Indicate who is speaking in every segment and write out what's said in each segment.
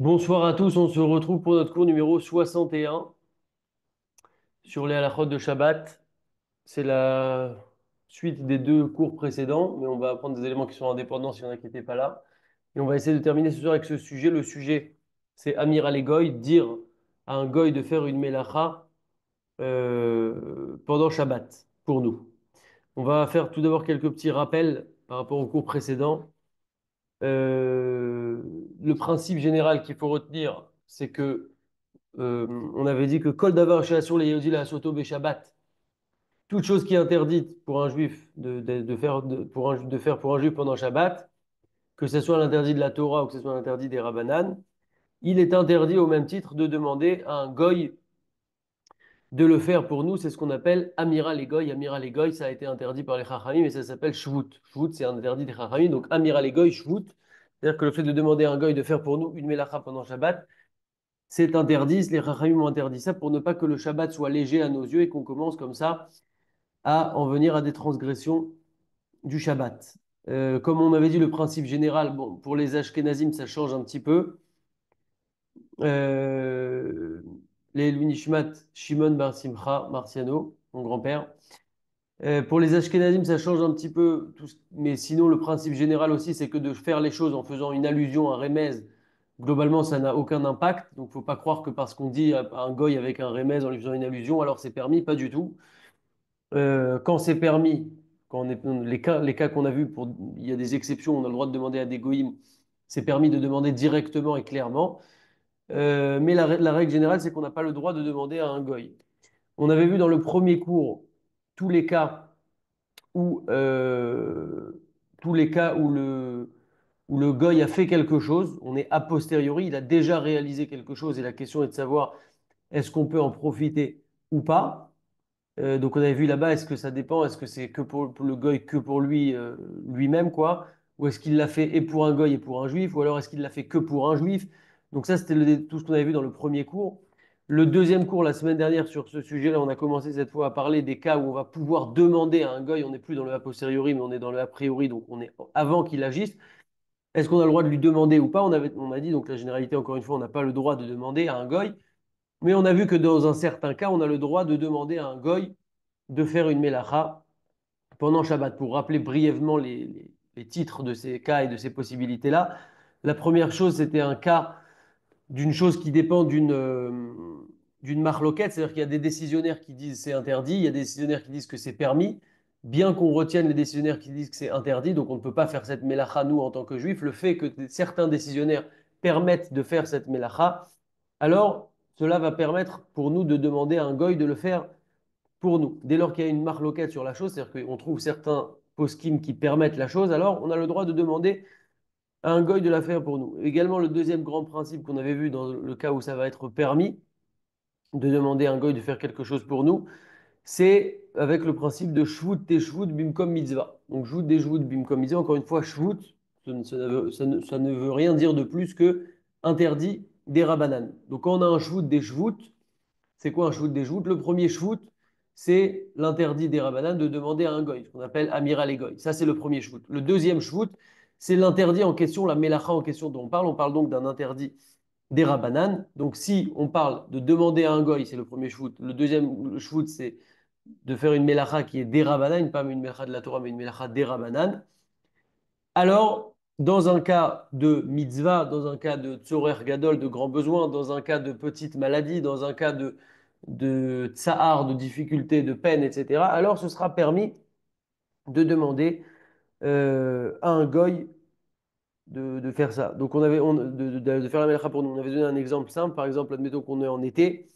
Speaker 1: Bonsoir à tous, on se retrouve pour notre cours numéro 61 sur les halachot de Shabbat. C'est la suite des deux cours précédents, mais on va apprendre des éléments qui sont indépendants s'il y en a qui n'étaient pas là. Et on va essayer de terminer ce soir avec ce sujet. Le sujet, c'est Amir al goy, dire à un goy de faire une mélacha pendant Shabbat, pour nous. On va faire tout d'abord quelques petits rappels par rapport au cours précédent. Euh, le principe général qu'il faut retenir, c'est que on avait dit que Kol Davar She'asur le Yehudi La'asoto Shabbat, toute chose qui est interdite pour un juif de faire, de faire pour un juif pendant Shabbat, que ce soit l'interdit de la Torah ou que ce soit l'interdit des Rabbanan, il est interdit au même titre de demander à un goy de le faire pour nous. C'est ce qu'on appelle Amiral et Goy. Amiral et Goy, ça a été interdit par les Chachamim, mais ça s'appelle Shvut. Shvut, c'est un interdit des Chachamim. Donc Amiral et Goy, Shvut. C'est-à-dire que le fait de demander à un goy de faire pour nous une mélacha pendant Shabbat, c'est interdit. Les Chachamim ont interdit ça pour ne pas que le Shabbat soit léger à nos yeux et qu'on commence comme ça à en venir à des transgressions du Shabbat. Comme on avait dit, le principe général, bon, pour les Ashkenazim, ça change un petit peu. Euh, les Nishmat Shimon Bar Simcha Marciano, mon grand-père. Pour les Ashkenazim, ça change un petit peu, mais sinon, le principe général aussi, c'est que de faire les choses en faisant une allusion à Remez, globalement, ça n'a aucun impact. Donc, il ne faut pas croire que parce qu'on dit à un goy avec un Remez en lui faisant une allusion, alors c'est permis, pas du tout. Quand c'est permis, quand les cas qu'on a vus, il y a des exceptions, on a le droit de demander à des goïms, c'est permis de demander directement et clairement. Mais la règle générale, c'est qu'on n'a pas le droit de demander à un goy. On avait vu dans le premier cours tous les cas où, tous les cas où le goy a fait quelque chose, on est a posteriori, il a déjà réalisé quelque chose et la question est de savoir est-ce qu'on peut en profiter ou pas. Donc on avait vu là-bas, est-ce que ça dépend, est-ce que c'est que pour le goy, que pour lui, lui-même, quoi, ou est-ce qu'il l'a fait et pour un goy et pour un juif, ou alors est-ce qu'il l'a fait que pour un juif. Donc ça, c'était tout ce qu'on avait vu dans le premier cours. Le deuxième cours, la semaine dernière, sur ce sujet-là, on a commencé cette fois à parler des cas où on va pouvoir demander à un goy, on n'est plus dans le a posteriori, mais on est dans le a priori, donc on est avant qu'il agisse. Est-ce qu'on a le droit de lui demander ou pas? On a dit, donc la généralité, encore une fois, on n'a pas le droit de demander à un goy, mais on a vu que dans un certain cas, on a le droit de demander à un goy de faire une mélacha pendant Shabbat. Pour rappeler brièvement les titres de ces cas et de ces possibilités-là, la première chose, c'était un cas d'une chose qui dépend d'une marloquette, c'est-à-dire qu'il y a des décisionnaires qui disent c'est interdit, il y a des décisionnaires qui disent que c'est permis, bien qu'on retienne les décisionnaires qui disent que c'est interdit, donc on ne peut pas faire cette mélacha nous en tant que juifs, le fait que certains décisionnaires permettent de faire cette mélacha, alors cela va permettre pour nous de demander à un goy de le faire pour nous. Dès lors qu'il y a une marloquette sur la chose, c'est-à-dire qu'on trouve certains poskim qui permettent la chose, alors on a le droit de demander à un goy de la faire pour nous. Également, le deuxième grand principe qu'on avait vu dans le cas où ça va être permis de demander à un goy de faire quelque chose pour nous, c'est avec le principe de shvut te shvut bimkom mitzvah. Donc shvut des shvut bimkom mitzvah. Encore une fois, shvut, ça ne veut rien dire de plus que interdit des rabbanan. Donc quand on a un shvut des shvut, c'est quoi un shvut des shvut? Le premier shvut, c'est l'interdit des rabbanan de demander à un goy, ce qu'on appelle amiral et goy. Ça, c'est le premier shvut. Le deuxième shvut, c'est l'interdit en question, la mélacha en question dont on parle. On parle donc d'un interdit des rabbanan. Donc, si on parle de demander à un goy, c'est le premier shvut. Le deuxième shvut, c'est de faire une mélacha qui est des rabbanan, pas une mélacha de la Torah, mais une mélacha des rabbanan. Alors, dans un cas de mitzvah, dans un cas de tzorer gadol, de grand besoin, dans un cas de petite maladie, dans un cas de tsahar, de difficulté, de peine, etc., alors ce sera permis de demander à un goy de faire ça. Donc, de faire la melcha pour nous. On avait donné un exemple simple. Par exemple, admettons qu'on est en été.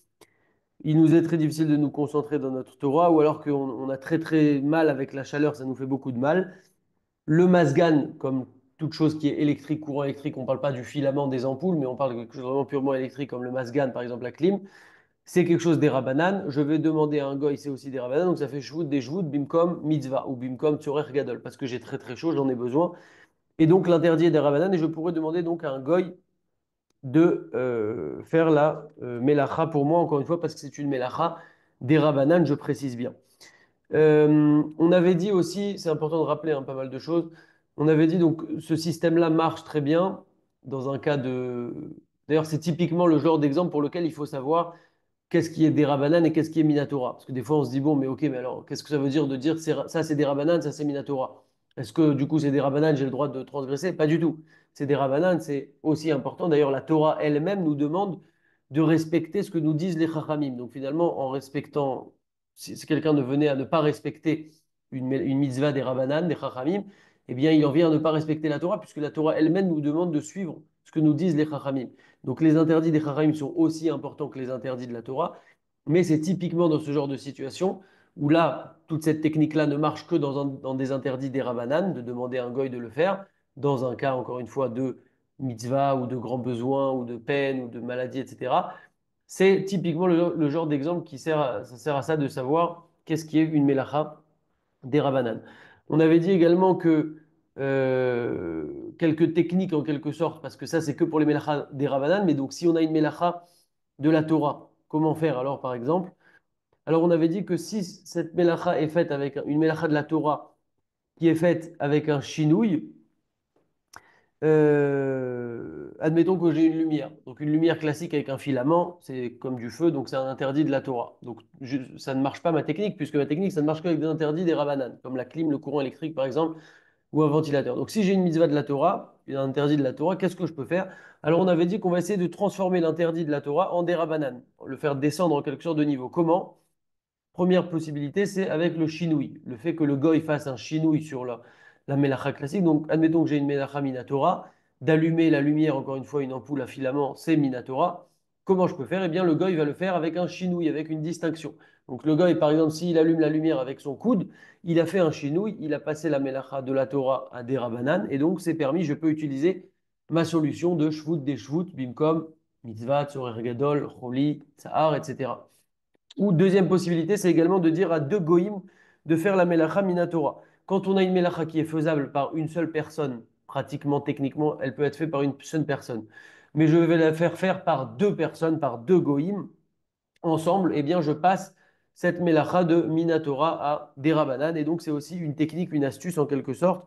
Speaker 1: Il nous est très difficile de nous concentrer dans notre Torah, ou alors qu'on a très très mal avec la chaleur, ça nous fait beaucoup de mal. Le masgan, comme toute chose qui est électrique, courant électrique, on ne parle pas du filament des ampoules, mais on parle de quelque chose de vraiment purement électrique, comme le masgan, par exemple la clim. C'est quelque chose des rabanan. Je vais demander à un goy, c'est aussi des rabanan, donc ça fait shvout, des shvout, bimkom, mitzvah, ou bimkom, tzorer gadol, parce que j'ai très très chaud, j'en ai besoin. Et donc l'interdit est des rabanan, et je pourrais demander donc à un goy de faire la melacha pour moi, encore une fois, parce que c'est une melacha des rabanan, je précise bien. On avait dit aussi, c'est important de rappeler pas mal de choses, on avait dit donc ce système-là marche très bien dans un cas D'ailleurs, c'est typiquement le genre d'exemple pour lequel il faut savoir qu'est-ce qui est des Rabbanan et qu'est-ce qui est Minatora. Parce que des fois, on se dit, bon, mais ok, mais alors, qu'est-ce que ça veut dire de dire ça c'est des Rabbanan, ça c'est Minatora? Est-ce que du coup, c'est des Rabbanan, j'ai le droit de transgresser? Pas du tout. C'est des Rabbanan, c'est aussi important. D'ailleurs, la Torah elle-même nous demande de respecter ce que nous disent les Chachamim. Donc finalement, en respectant, si quelqu'un ne venait à ne pas respecter une mitzvah des Rabbanan, des Chachamim, eh bien, il en vient à ne pas respecter la Torah, puisque la Torah elle-même nous demande de suivre ce que nous disent les Chachamim. Donc les interdits des Chachamim sont aussi importants que les interdits de la Torah, mais c'est typiquement dans ce genre de situation où là, toute cette technique-là ne marche que dans des interdits des Rabbanan, de demander à un goy de le faire, dans un cas, encore une fois, de mitzvah ou de grands besoins ou de peine ou de maladie, etc. C'est typiquement le genre d'exemple ça sert à ça de savoir qu'est-ce qui est une mélacha des Rabbanan. On avait dit également que quelques techniques en quelque sorte, parce que ça c'est que pour les mélacha des Rabbanan, mais donc si on a une mélacha de la Torah, comment faire alors par exemple? Alors on avait dit que si cette mélacha est faite avec une mélacha de la Torah qui est faite avec un chinouille, admettons que j'ai une lumière. Donc une lumière classique avec un filament, c'est comme du feu, donc c'est un interdit de la Torah. Donc ça ne marche pas ma technique, puisque ma technique, ça ne marche qu'avec des interdits des Rabbanan, comme la clim, le courant électrique par exemple, ou un ventilateur. Donc si j'ai une mitzvah de la Torah, un interdit de la Torah, qu'est-ce que je peux faire? Alors on avait dit qu'on va essayer de transformer l'interdit de la Torah en des Rabbanan, le faire descendre en quelque sorte de niveau. Comment? Première possibilité, c'est avec le shinui. Le fait que le goy fasse un shinui sur la melacha classique. Donc, admettons que j'ai une melacha minatora, d'allumer la lumière, encore une fois, une ampoule à filament, c'est minatora. Comment je peux faire? Eh bien, le goy va le faire avec un shinui, avec une distinction. Donc, le goy, par exemple, s'il allume la lumière avec son coude, il a fait un shinui, il a passé la melacha de la Torah à des Rabbanan, et donc c'est permis, je peux utiliser ma solution de shvut des shvut, bimkom, mitzvah, tzorer gadol, choli, tsahar, etc. Ou deuxième possibilité, c'est également de dire à deux goïms de faire la melacha minatora. Quand on a une melacha qui est faisable par une seule personne, pratiquement, techniquement, elle peut être faite par une seule personne. Mais je vais la faire faire par deux personnes, par deux goïms, ensemble, eh bien, je passe cette melacha de minatora à des rabanan. Et donc, c'est aussi une technique, une astuce en quelque sorte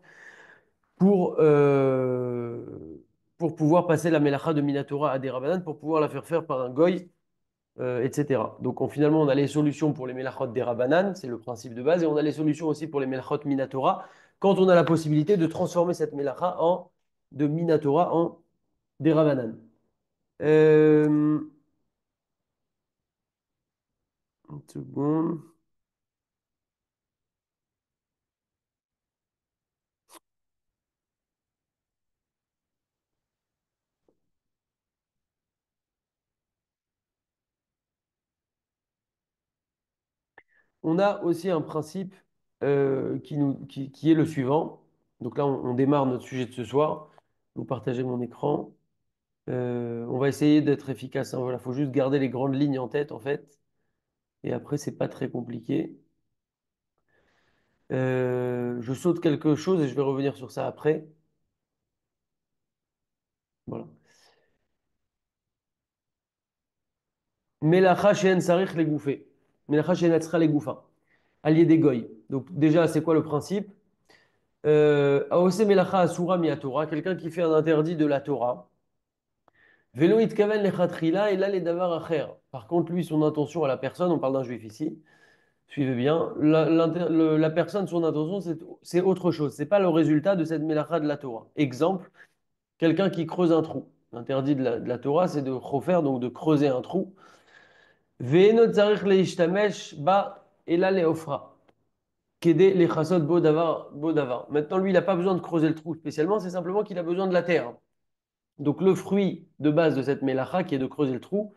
Speaker 1: pour, euh, pour pouvoir passer la melacha de minatora à des rabanan, pour pouvoir la faire faire par un goï etc. Donc finalement, on a les solutions pour les melachot des Rabbanan, c'est le principe de base, et on a les solutions aussi pour les melachot Minatora, quand on a la possibilité de transformer cette melacha de Minatora en des Rabbanan. Euh, une seconde. On a aussi un principe qui est le suivant. Donc là, on démarre notre sujet de ce soir. Vous partagez mon écran. On va essayer d'être efficace, hein. Voilà, faut juste garder les grandes lignes en tête, en fait. Et après, c'est pas très compliqué. Je saute quelque chose et je vais revenir sur ça après. Voilà. Melacha she'en sarich legouffé. Melacha she'en atzra legoufa. Allié des goy. Donc déjà, c'est quoi le principe? Aose melacha asura mi Torah, quelqu'un qui fait un interdit de la Torah. Velo itkaven lechatrila et là les davar acher. Par contre, lui, son intention à la personne, on parle d'un juif ici, suivez bien, la personne, son intention, c'est autre chose. C'est pas le résultat de cette melacha de la Torah. Exemple, quelqu'un qui creuse un trou. L'interdit de la Torah, c'est de chofer, donc de creuser un trou. Ve'eno tzarich leishtamesh ba ela leofra. Kede lechasot bo davar. Maintenant, lui, il n'a pas besoin de creuser le trou spécialement, c'est simplement qu'il a besoin de la terre. Donc, le fruit de base de cette mélacha, qui est de creuser le trou,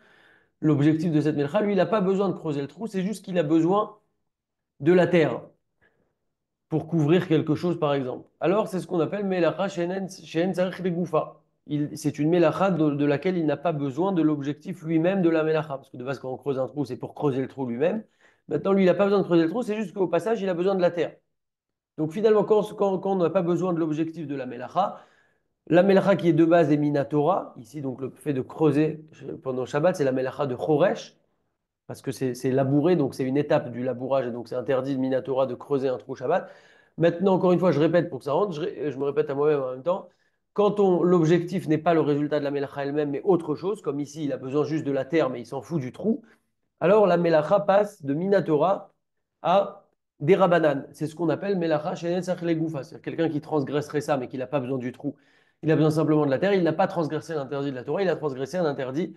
Speaker 1: l'objectif de cette mélacha, lui, il n'a pas besoin de creuser le trou, c'est juste qu'il a besoin de la terre pour couvrir quelque chose, par exemple. Alors, c'est ce qu'on appelle melacha she'en tzarich legoufa. C'est une mélacha de laquelle il n'a pas besoin de l'objectif lui-même de la mélacha. Parce que de base, quand on creuse un trou, c'est pour creuser le trou lui-même. Maintenant, lui, il n'a pas besoin de creuser le trou, c'est juste qu'au passage, il a besoin de la terre. Donc finalement, quand on n'a pas besoin de l'objectif de la mélacha qui est de base est minatora, ici, donc le fait de creuser pendant Shabbat, c'est la mélacha de Choresh, parce que c'est labourer, donc c'est une étape du labourage, et donc c'est interdit de minatora de creuser un trou Shabbat. Maintenant, encore une fois, je répète pour que ça rentre, je me répète à moi-même en même temps. l'objectif n'est pas le résultat de la mélacha elle-même, mais autre chose, comme ici, il a besoin juste de la terre, mais il s'en fout du trou, alors la mélacha passe de Minatora à Derabanan. C'est ce qu'on appelle mélacha she'enet tzarich legoufa. C'est-à-dire quelqu'un qui transgresserait ça, mais qui n'a pas besoin du trou. Il a besoin simplement de la terre. Il n'a pas transgressé l'interdit de la Torah, il a transgressé un interdit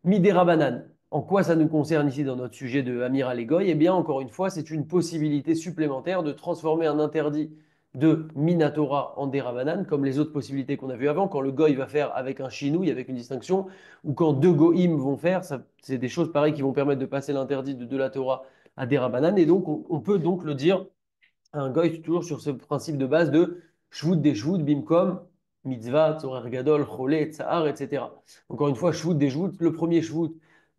Speaker 1: midérabanan. En quoi ça nous concerne ici dans notre sujet de Amir Alegoy? Eh bien, encore une fois, c'est une possibilité supplémentaire de transformer un interdit de Minatora en Derabanan, comme les autres possibilités qu'on a vues avant, quand le Goy va faire avec un Shinouï, avec une distinction, ou quand deux Goïm vont faire, c'est des choses pareilles qui vont permettre de passer l'interdit de la Torah à Derabanan, et donc on peut donc le dire un goy toujours sur ce principe de base de shvut des shvut, bimkom, mitzvah, tzorer gadol, cholé, tsahar, etc. Encore une fois, shvut des shvut, le premier shvut,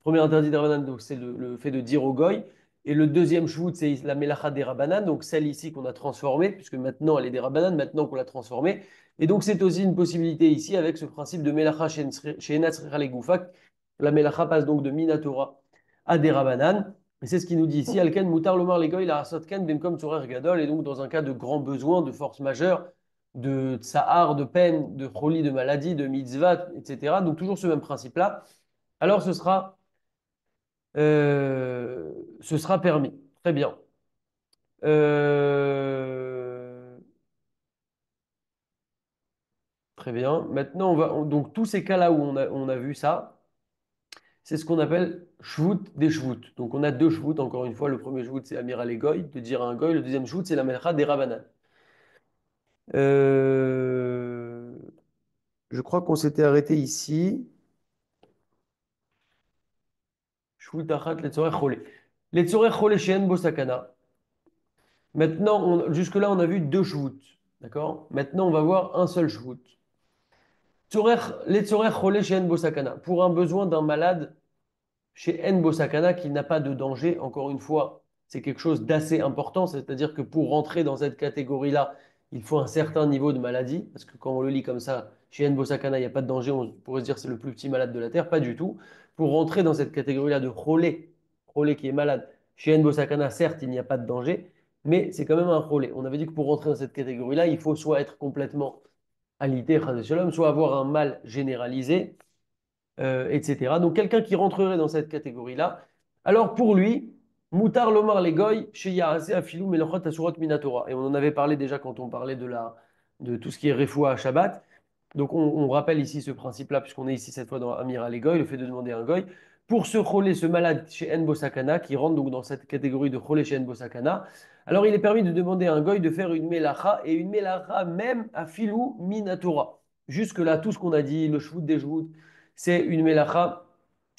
Speaker 1: premier interdit des Rabbanan, donc c'est le fait de dire au goy, et le deuxième shvut, c'est la melacha des Rabbanan, donc celle ici qu'on a transformée, puisque maintenant elle est des Rabbanan, maintenant qu'on l'a transformée, et donc c'est aussi une possibilité ici avec ce principe de melacha chez Enat Gufak, la melacha passe donc de Minatora à des Rabbanan, et c'est ce qu'il nous dit ici, Alken mutar lomar legoy la asotken bimkom tzorer gadol, et donc dans un cas de grand besoin, de force majeure, de tsahar, de peine, de choli, de maladie, de mitzvah, etc. Donc toujours ce même principe-là. Alors euh, ce sera permis. Très bien. Euh, Très bien. Maintenant, donc tous ces cas-là où on a vu ça, c'est ce qu'on appelle shvut des shvut. Donc on a deux shvut, encore une fois. Le premier shvut, c'est Amir Alegoy, de dire à un goy. Le deuxième shvut, c'est la melcha des Rabbanan. Euh, je crois qu'on s'était arrêté ici. Shvut achat letzorech cholé. Letzorech cholé she'en bo sakana. Maintenant, jusque-là, on a vu deux shvut. D'accord? Maintenant, on va voir un seul shvut. Letzorech cholé she'en bo sakana. Pour un besoin d'un malade chez En Bosakana qui n'a pas de danger. Encore une fois, c'est quelque chose d'assez important, c'est-à-dire que pour rentrer dans cette catégorie-là, il faut un certain niveau de maladie, parce que quand on le lit comme ça, chez En Bosakana, il n'y a pas de danger, on pourrait se dire que c'est le plus petit malade de la Terre, pas du tout. Pour rentrer dans cette catégorie-là de Cholé, Cholé qui est malade, chez En Bosakana, certes, il n'y a pas de danger, mais c'est quand même un Cholé. On avait dit que pour rentrer dans cette catégorie-là, il faut soit être complètement alité, soit avoir un mal généralisé, etc. Donc quelqu'un qui rentrerait dans cette catégorie-là. Alors pour lui, Moutar Lomar Legoy, chez Yaase Afilou Melchot Asurat Minatora. Et on en avait parlé déjà quand on parlait de tout ce qui est Refoua à Shabbat. Donc on rappelle ici ce principe-là, puisqu'on est ici cette fois dans Amira Legoy, le fait de demander à un goy. Pour ce cholé, ce malade chez En Bosakana, qui rentre donc dans cette catégorie de cholé chez En Bosakana, alors il est permis de demander à un goy de faire une melacha, et une melacha même à filou minatora. Jusque-là, tout ce qu'on a dit, le shvout des shvouts, c'est une melacha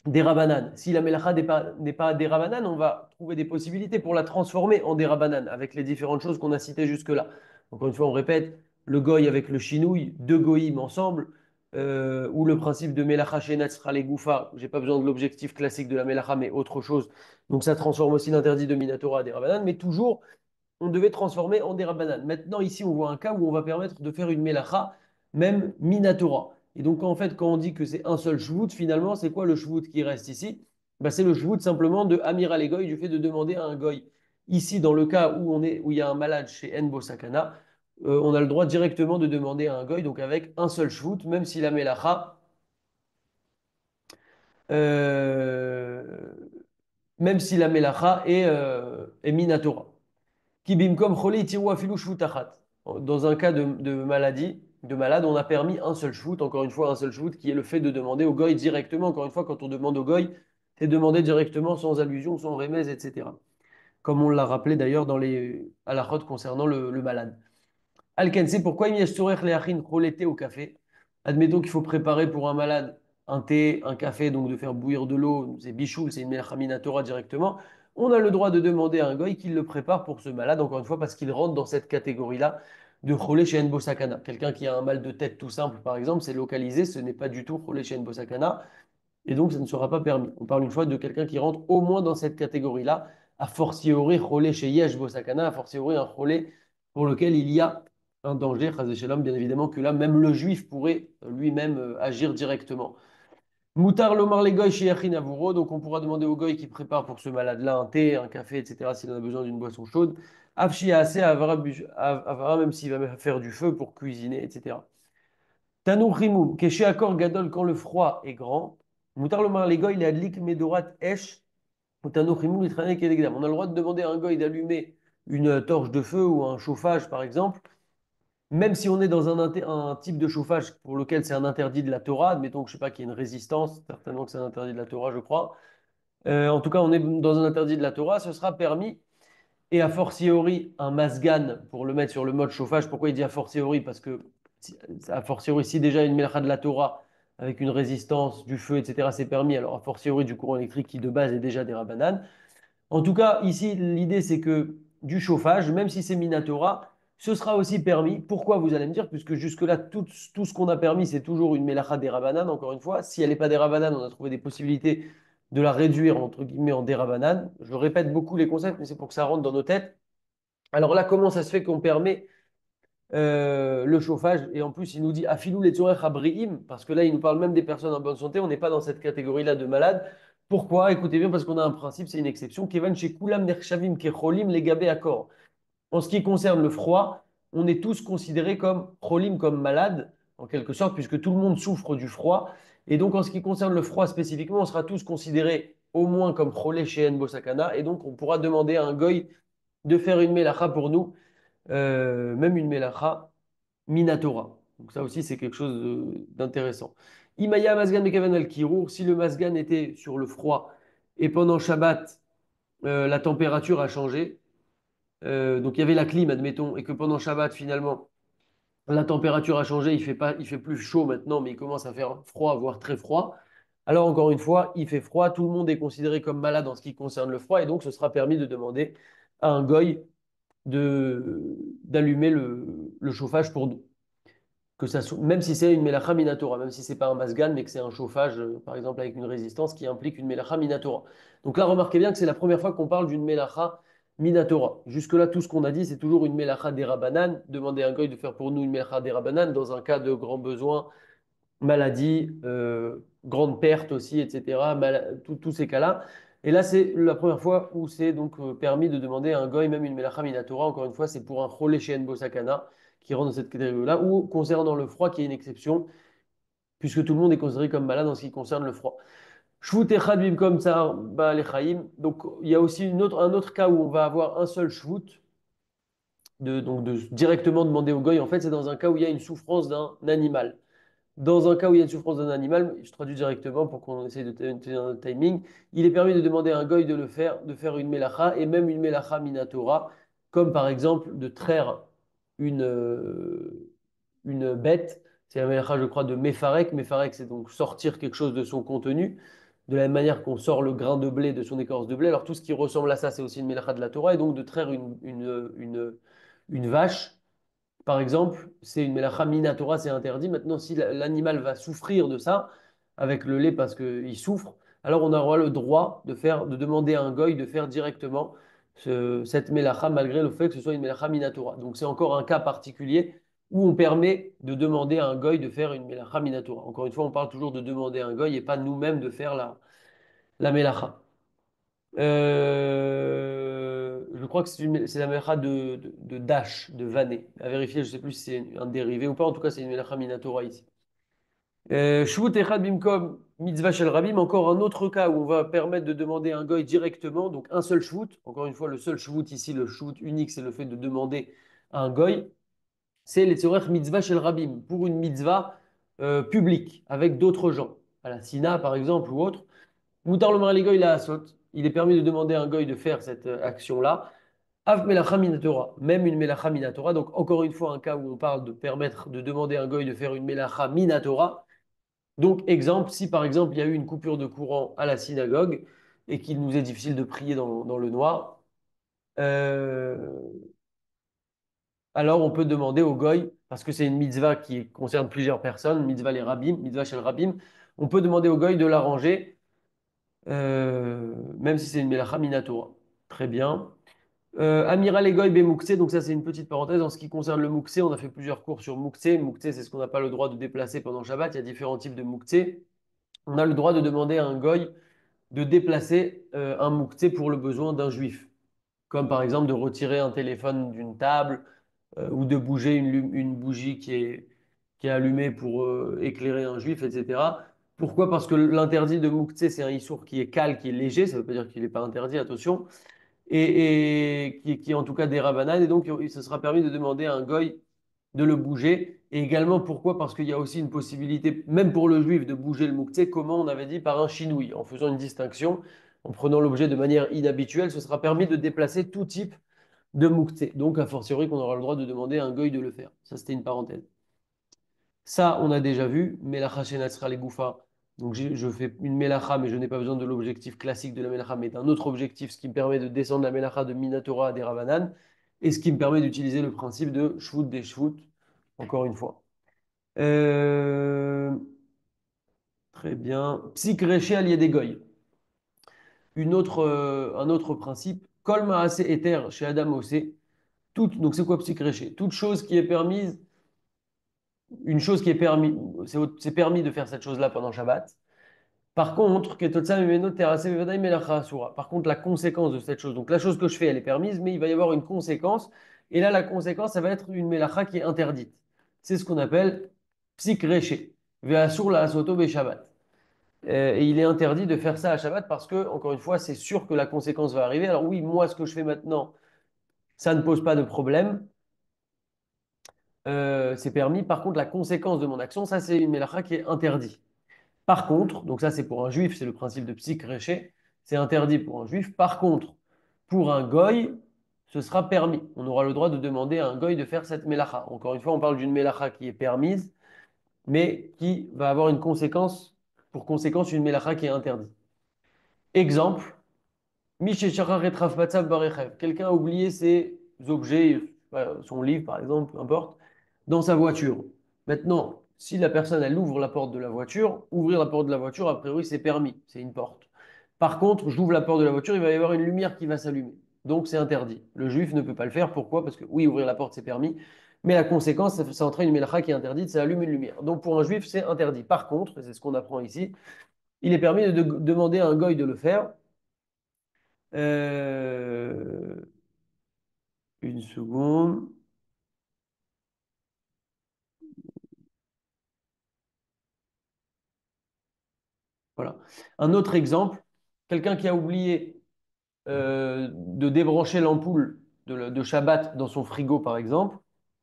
Speaker 1: des rabanan. Si la melacha n'est pas des rabanan, on va trouver des possibilités pour la transformer en des rabanan avec les différentes choses qu'on a citées jusque-là. Encore une fois, on répète, le goy avec le chinouille, deux goïms ensemble, ou le principe de melacha shenat srale goufa. J'ai pas besoin de l'objectif classique de la melacha, mais autre chose. Donc ça transforme aussi l'interdit de minatora à des rabanan, mais toujours on devait transformer en des rabbanan. Maintenant, ici, on voit un cas où on va permettre de faire une melacha, même minatora. Et donc, en fait, quand on dit que c'est un seul shvut, finalement, c'est quoi le shvut qui reste ici? Bah, c'est le shvut simplement de Amir al goy, du fait de demander à un goy. Ici, dans le cas où il y a un malade chez Enbo Sakana, on a le droit directement de demander à un goy, donc avec un seul shvut, même si la melacha, euh, même si la melacha est minatora. Qui bimkom chole itiru afilu shvut achat. Dans un cas de maladie, de malade, on a permis un seul shvut, encore une fois un seul shvut, qui est le fait de demander au goy directement. Encore une fois, quand on demande au goy, c'est demander directement sans allusion, sans remèze, etc. Comme on l'a rappelé d'ailleurs dans les halachot concernant le malade. Alken, c'est pourquoi il y a storech leachin thé au café. Admettons qu'il faut préparer pour un malade un thé, un café, donc de faire bouillir de l'eau, c'est bichoul, c'est une melchamina Torah directement. On a le droit de demander à un goy qu'il le prépare pour ce malade, encore une fois, parce qu'il rentre dans cette catégorie-là de cholé chez Bosakana. Quelqu'un qui a un mal de tête tout simple, par exemple, c'est localisé, ce n'est pas du tout cholé chez Bosakana et donc ça ne sera pas permis. On parle une fois de quelqu'un qui rentre au moins dans cette catégorie-là, a fortiori cholé chez Yesh Bosakana, a fortiori un cholé pour lequel il y a un danger, chas shalom, bien évidemment que là, même le juif pourrait lui-même agir directement. Moutar lomar les goy chez Yachin Avuro, donc on pourra demander au goy qui prépare pour ce malade-là un thé, un café, etc., s'il en a besoin d'une boisson chaude. Afshi assez avara, même s'il va faire du feu pour cuisiner, etc. Tanou Rimou, Keshe Akor Gadol, quand le froid est grand. Moutar Lomar les goy, il est adlik Medorat Esh, ou Tanou Rimou, il traîne Kelegdam. On a le droit de demander à un goy d'allumer une torche de feu ou un chauffage, par exemple, même si on est dans un type de chauffage pour lequel c'est un interdit de la Torah, admettons que je sais pas qu'il y ait une résistance, certainement que c'est un interdit de la Torah, je crois. En tout cas, on est dans un interdit de la Torah, ce sera permis. Et a fortiori, un masgan pour le mettre sur le mode chauffage. Pourquoi il dit a fortiori? Parce que a fortiori, si déjà une melcha de la Torah avec une résistance du feu, etc., c'est permis, alors a fortiori du courant électrique qui de base est déjà des rabbanan. En tout cas, ici, l'idée, c'est que du chauffage, même si c'est Minatora, ce sera aussi permis. Pourquoi, vous allez me dire? Puisque jusque-là, tout ce qu'on a permis, c'est toujours une mélacha des Rabanan, encore une fois. Si elle n'est pas des Rabanan, on a trouvé des possibilités de la réduire, entre guillemets, en des Rabanan. Je répète beaucoup les concepts, mais c'est pour que ça rentre dans nos têtes. Alors là, comment ça se fait qu'on permet le chauffage? Et en plus, il nous dit Afilou les tzorech abriim, parce que là, il nous parle même des personnes en bonne santé. On n'est pas dans cette catégorie-là de malades. Pourquoi? Écoutez bien, parce qu'on a un principe, c'est une exception. Kevan chez Kulam Nershavim Kecholim Legabe Akor. En ce qui concerne le froid, on est tous considérés comme cholim, comme malades, en quelque sorte, puisque tout le monde souffre du froid. Et donc, en ce qui concerne le froid spécifiquement, on sera tous considérés au moins comme cholé chez Enbo Sakana. Et donc, on pourra demander à un goy de faire une mélacha pour nous, même une mélacha minatora. Donc, ça aussi, c'est quelque chose d'intéressant. Imaya Masgan Mekavan al Kirour, si le Masgan était sur le froid et pendant Shabbat, la température a changé, donc il y avait la clim, admettons, et que pendant Shabbat, finalement, la température a changé, il fait plus chaud maintenant, mais il commence à faire froid, voire très froid. Alors encore une fois, il fait froid, tout le monde est considéré comme malade en ce qui concerne le froid, et donc ce sera permis de demander à un goy d'allumer le chauffage pour nous. Même si c'est une melacha minatora, même si c'est pas un masgan, mais que c'est un chauffage, par exemple, avec une résistance qui implique une melacha minatora. Donc là, remarquez bien que c'est la première fois qu'on parle d'une melacha minatora. Jusque-là, tout ce qu'on a dit, c'est toujours une melacha derabanan. Demander à un goy de faire pour nous une melacha derabanan dans un cas de grand besoin, maladie, grande perte aussi, etc. Tous ces cas-là. Et là, c'est la première fois où c'est donc permis de demander à un goy même une melacha minatora. Encore une fois, c'est pour un cholé chez Enbo Sakana qui rentre dans cette catégorie-là, ou concernant le froid qui est une exception, puisque tout le monde est considéré comme malade en ce qui concerne le froid. Shvut echad bimkom tsar ba'al echaim. Donc, il y a aussi un autre cas où on va avoir un seul shvut, donc de directement demander au goy. En fait, c'est dans un cas où il y a une souffrance d'un animal. Dans un cas où il y a une souffrance d'un animal, je traduis directement pour qu'on essaye de tenir notre timing, il est permis de demander à un goy de le faire, de faire une melacha et même une melacha minatora, comme par exemple de traire une, une bête. C'est la melacha, je crois, de mefarek. Mefarek, c'est donc sortir quelque chose de son contenu, de la même manière qu'on sort le grain de blé de son écorce de blé. Alors tout ce qui ressemble à ça, c'est aussi une melacha de la Torah, et donc de traire une vache par exemple, c'est une melacha minatora, c'est interdit. Maintenant, si l'animal va souffrir de ça, avec le lait parce qu'il souffre, alors on aura le droit de demander à un goy de faire directement cette melacha, malgré le fait que ce soit une melacha minatora. Donc c'est encore un cas particulier où on permet de demander à un goy de faire une melacha minatora. Encore une fois, on parle toujours de demander à un goy et pas nous-mêmes de faire la melacha. Je crois que c'est la melacha de Dash, de Vané. À vérifier, je ne sais plus si c'est un dérivé ou pas. En tout cas, c'est une melacha minatora ici. Shvut echad bimkom mitzvah shel rabim. Encore un autre cas où on va permettre de demander à un goy directement. Donc un seul shvut. Encore une fois, le seul shvut ici, le shvut unique, c'est le fait de demander à un goy. C'est les tzorech mitzvah shel rabim. Pour une mitzvah publique, avec d'autres gens. À la Sina, par exemple, ou autre. Moutar le mari goy la asot. Il est permis de demander à un goy de faire cette action-là. Av melacha minatora, même une melacha minatora. Donc encore une fois, un cas où on parle de permettre de demander à un goy de faire une melacha minatora. Donc exemple, si par exemple il y a eu une coupure de courant à la synagogue et qu'il nous est difficile de prier dans le noir, euh, alors on peut demander au goy, parce que c'est une mitzvah qui concerne plusieurs personnes, mitzvah les rabbim, mitzvah shel rabbim, on peut demander au goy de l'arranger même si c'est une melacha minatora. Très bien. Amiral Egoy Moukse, donc ça c'est une petite parenthèse. En ce qui concerne le Moukse, on a fait plusieurs cours sur Moukse. Moukse, c'est ce qu'on n'a pas le droit de déplacer pendant Shabbat. Il y a différents types de Moukse. On a le droit de demander à un goy de déplacer un Moukse pour le besoin d'un juif. Comme par exemple de retirer un téléphone d'une table ou de bouger une bougie qui est allumé pour éclairer un juif, etc. Pourquoi? Parce que l'interdit de Mouktsé, c'est un issour qui est cal, qui est léger, ça ne veut pas dire qu'il n'est pas interdit, attention, et qui est en tout cas des rabananes, et donc il se sera permis de demander à un goy de le bouger. Et également, pourquoi? Parce qu'il y a aussi une possibilité, même pour le juif, de bouger le mouktsé, comment on avait dit, par un chinouille, en faisant une distinction, en prenant l'objet de manière inhabituelle, ce sera permis de déplacer tout type de mouktsé. Donc, a fortiori, qu'on aura le droit de demander à un goy de le faire. Ça, c'était une parenthèse. Ça, on a déjà vu. Melacha shenatzra les goufa. Donc, je fais une melacha, mais je n'ai pas besoin de l'objectif classique de la melacha, mais d'un autre objectif, ce qui me permet de descendre la melacha de Minatora à des Ravanan, et ce qui me permet d'utiliser le principe de shvut des shvut, encore une fois. Euh, Très bien. Psik reché allié des goy. Un autre principe. Kol maase éter chez Adam Osé. Donc, c'est quoi psik reché? Toute chose qui est permise, une chose qui est permis, c'est permis de faire cette chose-là pendant Shabbat. Par contre, par contre, la conséquence de cette chose, donc la chose que je fais, elle est permise, mais il va y avoir une conséquence. Et là, la conséquence, ça va être une melacha qui est interdite. C'est ce qu'on appelle psik reché. Ve'asur la asoto be Shabbat. Et il est interdit de faire ça à Shabbat parce que, encore une fois, c'est sûr que la conséquence va arriver. Alors oui, moi, ce que je fais maintenant, ça ne pose pas de problème. C'est permis. Par contre, la conséquence de mon action, ça, c'est une melacha qui est interdite. Par contre, donc ça c'est pour un juif, c'est le principe de psik réché, c'est interdit pour un juif. Par contre, pour un goy, ce sera permis. On aura le droit de demander à un goy de faire cette mélacha. Encore une fois, on parle d'une mélacha qui est permise, mais qui va avoir une conséquence, pour conséquence, une mélacha qui est interdite. Exemple, quelqu'un a oublié ses objets, son livre par exemple, peu importe, dans sa voiture. Maintenant, si la personne elle ouvre la porte de la voiture, ouvrir la porte de la voiture, a priori c'est permis, c'est une porte. Par contre, j'ouvre la porte de la voiture, il va y avoir une lumière qui va s'allumer. Donc c'est interdit. Le juif ne peut pas le faire. Pourquoi? Parce que oui, ouvrir la porte c'est permis, mais la conséquence, ça entraîne une mélacha qui est interdite, ça allume une lumière. Donc pour un juif, c'est interdit. Par contre, et c'est ce qu'on apprend ici, il est permis de demander à un goy de le faire. Euh, une seconde. Voilà. Un autre exemple, quelqu'un qui a oublié de débrancher l'ampoule de Shabbat dans son frigo, par exemple.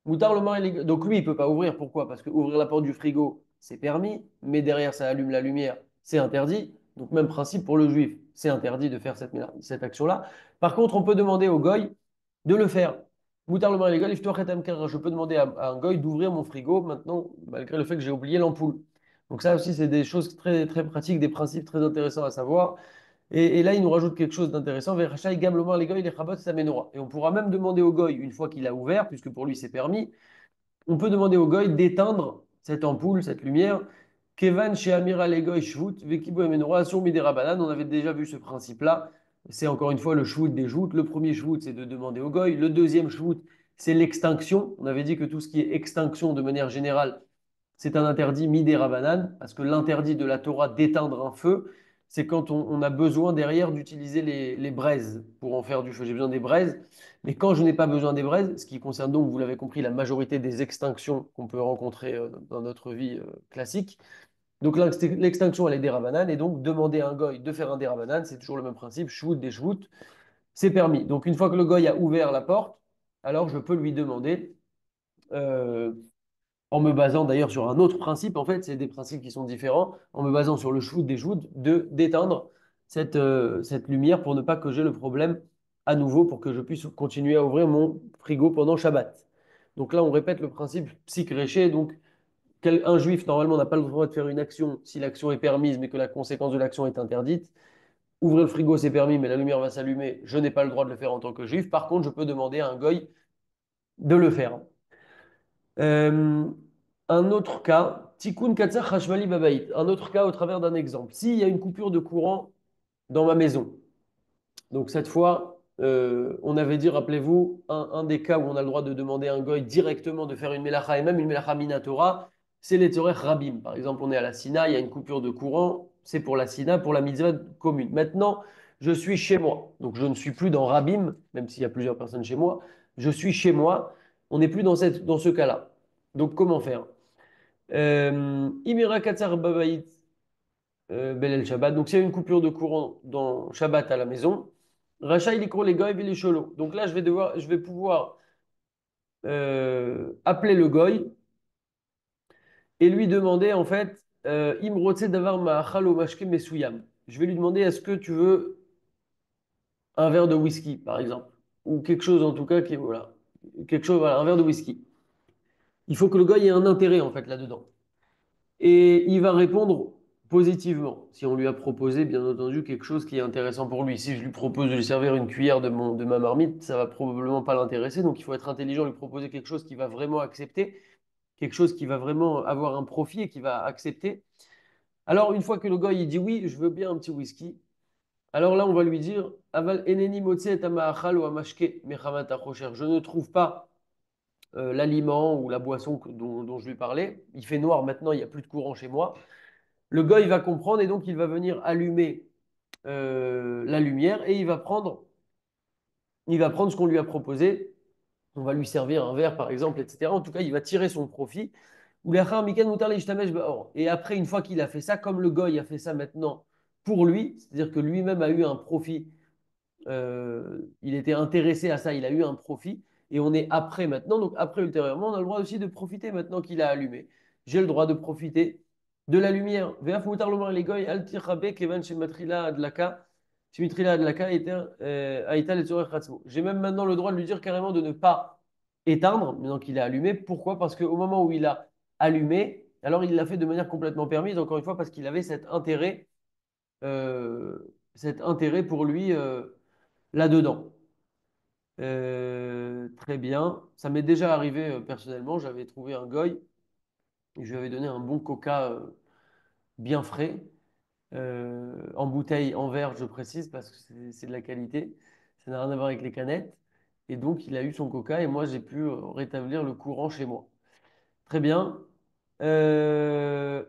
Speaker 1: Moutard le mari, donc lui, il ne peut pas ouvrir. Pourquoi? Parce que ouvrir la porte du frigo, c'est permis, mais derrière, ça allume la lumière, c'est interdit. Donc même principe pour le juif, c'est interdit de faire cette action-là. Par contre, on peut demander au goy de le faire. Moutard le mari, je peux demander à un goy d'ouvrir mon frigo maintenant, malgré le fait que j'ai oublié l'ampoule. Donc ça aussi, c'est des choses très, très pratiques, des principes très intéressants à savoir. Et là, il nous rajoute quelque chose d'intéressant. Verachai gam lomar les goy les chabot sa menorah. Et on pourra même demander au goy, une fois qu'il a ouvert, puisque pour lui c'est permis, on peut demander au goy d'éteindre cette ampoule, cette lumière. Kevan chez Amira les goy shvut, vekibo et menorah sur midera banan. On avait déjà vu ce principe-là. C'est encore une fois le shvut des joutes. Le premier shvut, c'est de demander au goy. Le deuxième shvut, c'est l'extinction. On avait dit que tout ce qui est extinction de manière générale, c'est un interdit midera banan, parce que l'interdit de la Torah d'éteindre un feu, c'est quand on a besoin derrière d'utiliser les braises pour en faire du feu. J'ai besoin des braises, mais quand je n'ai pas besoin des braises, ce qui concerne donc, vous l'avez compris, la majorité des extinctions qu'on peut rencontrer dans notre vie classique. Donc l'extinction, elle est des rabananes, et donc demander à un goy de faire un des rabananes, c'est toujours le même principe, shvout des shvout, c'est permis. Donc une fois que le goy a ouvert la porte, alors je peux lui demander euh, en me basant d'ailleurs sur un autre principe, en fait, c'est des principes qui sont différents, en me basant sur le shoot des joutes, d'éteindre cette lumière pour ne pas que j'ai le problème à nouveau, pour que je puisse continuer à ouvrir mon frigo pendant Shabbat. Donc là, on répète le principe psychréché. Donc, un juif, normalement, n'a pas le droit de faire une action si l'action est permise, mais que la conséquence de l'action est interdite. Ouvrir le frigo, c'est permis, mais la lumière va s'allumer. Je n'ai pas le droit de le faire en tant que juif. Par contre, je peux demander à un goy de le faire. Euh, un autre cas, Tikkun Katsar Hashmali Babaït. Un autre cas au travers d'un exemple. S'il y a une coupure de courant dans ma maison, donc cette fois, on avait dit, rappelez-vous, un des cas où on a le droit de demander à un goy directement de faire une melacha et même une melacha minatora, c'est les Tzorech Rabim. Par exemple, on est à la Sina, il y a une coupure de courant, c'est pour la Sina, pour la mitzvah commune. Maintenant, je suis chez moi, donc je ne suis plus dans Rabim, même s'il y a plusieurs personnes chez moi, je suis chez moi, on n'est plus dans ce cas-là. Donc comment faire? Imira Katsar Babaït Belel Shabbat. Donc, s'il y a une coupure de courant dans Shabbat à la maison, Racha il les goy et les cholos. Donc là, je vais pouvoir appeler le goy et lui demander en fait, Imrotse davar ma'achal o mashke mesuyam. Je vais lui demander, est-ce que tu veux un verre de whisky, par exemple, ou quelque chose en tout cas qui, voilà, quelque chose, voilà, un verre de whisky. Il faut que le goy ait un intérêt en fait là-dedans. Et il va répondre positivement. Si on lui a proposé, bien entendu, quelque chose qui est intéressant pour lui. Si je lui propose de lui servir une cuillère de ma marmite, ça va probablement pas l'intéresser. Donc il faut être intelligent, lui proposer quelque chose qu'il va vraiment accepter, quelque chose qui va vraiment avoir un profit et qui va accepter. Alors une fois que le goy il dit oui, je veux bien un petit whisky. Alors là, on va lui dire, Aval eneni motze et ama'achal ou amashke mechamat achocher. Je ne trouve pas l'aliment ou la boisson dont je lui parlais. Il fait noir maintenant, il n'y a plus de courant chez moi. Le gars, il va comprendre et donc il va venir allumer la lumière et il va prendre ce qu'on lui a proposé. On va lui servir un verre, par exemple, etc. En tout cas, il va tirer son profit. Ou l'achar mikan mutar leishtamesh ba'or. Et après, une fois qu'il a fait ça, comme le goy a fait ça maintenant pour lui, c'est-à-dire que lui-même a eu un profit, il était intéressé à ça, il a eu un profit, et on est après maintenant, donc après ultérieurement, on a le droit aussi de profiter maintenant qu'il a allumé. J'ai le droit de profiter de la lumière. Ve'af mutar lomar legoy al tirchabe kevan shematrila adlaka, shemitrila adlaka aïta letzorech ratzmo. J'ai même maintenant le droit de lui dire carrément de ne pas éteindre, maintenant qu'il a allumé. Pourquoi? Parce qu'au moment où il a allumé, alors il l'a fait de manière complètement permise, encore une fois, parce qu'il avait euh, cet intérêt pour lui là-dedans. Très bien. Ça m'est déjà arrivé personnellement. J'avais trouvé un goy et je lui avais donné un bon coca bien frais, en bouteille, en verre, je précise, parce que c'est de la qualité. Ça n'a rien à voir avec les canettes. Et donc, il a eu son coca et moi, j'ai pu rétablir le courant chez moi. Très bien. Euh,